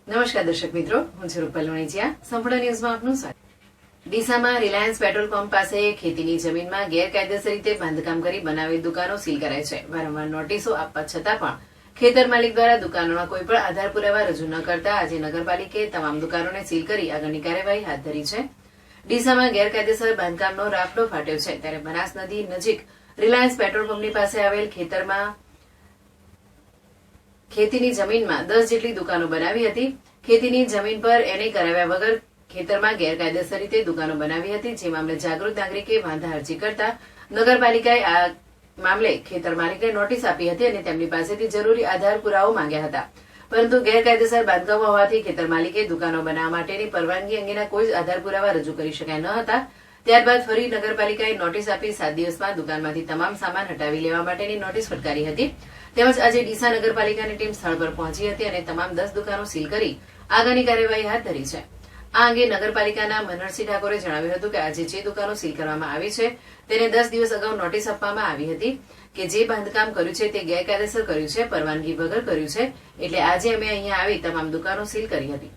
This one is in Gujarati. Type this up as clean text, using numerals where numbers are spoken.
નમસ્કાર દર્શક મિત્રો, હું છું રૂપલ વણિજિયા. સંપૂર્ણ ન્યૂઝમાં આપનું સ્વાગત. ડીસામાં રિલાયન્સ પેટ્રોલ પંપ પાસે ખેતીની જમીનમાં ગેરકાયદેસર રીતે બાંધકામ કરી બનાવેલી દુકાનો સીલ કરાઈ છે. વારંવાર નોટિસો આપવા છતાં પણ ખેતર માલિક દ્વારા દુકાનોના કોઈ પણ આધાર પુરાવા રજૂ ન કરતા આજે નગરપાલિકાએ તમામ દુકાનોને સીલ કરી આગળની કાર્યવાહી હાથ ધરી છે. ડીસામાં ગેરકાયદેસર બાંધકામનો રાફડો ફાટ્યો છે, ત્યારે બનાસ નદી નજીક રિલાયન્સ પેટ્રોલ પંપની પાસે આવેલ ખેતરમાં ખેતીની જમીનમાં 10 જેટલી દુકાનો બનાવી હતી. ખેતીની જમીન પર એને કરાવ્યા વગર ખેતરમાં ગેરકાયદેસર રીતે દુકાનો બનાવી હતી, જે મામલે જાગૃત નાગરિકે વાંધા અરજી કરતા નગરપાલિકાએ આ મામલે ખેતર માલિકને નોટિસ આપી હતી અને તેમની પાસેથી જરૂરી આધાર પુરાવો માંગ્યા હતા. પરંતુ ગેરકાયદેસર બાંધકામો હોવાથી ખેતર માલિકે દુકાનો બનાવવા માટેની પરવાનગી અંગેના કોઈ આધાર પુરાવા રજૂ કરી શક્યા ન હતા. ત્યારબાદ ફરી નગરપાલિકાએ નોટિસ આપી 7 દિવસમાં દુકાનમાંથી તમામ સામાન હટાવી લેવા માટેની નોટિસ ફટકારી હતી. તેમજ આજે ડીસા નગરપાલિકાની ટીમ સ્થળ પર પહોંચી હતી અને તમામ 10 દુકાનો સીલ કરી આગળની કાર્યવાહી હાથ ધરી છે. આ અંગે નગરપાલિકાના મનહરસિંહ ઠાકોરે જણાવ્યું હતું કે આજે જે દુકાનો સીલ કરવામાં આવી છે તેને 10 દિવસ અગાઉ નોટિસ આપવામાં આવી હતી કે જે બાંધકામ કર્યું છે તે ગેરકાયદેસર કર્યું છે, પરવાનગી વગર કર્યું છે, એટલે આજે અમે અહીંયા આવી તમામ દુકાનો સીલ કરી હતી.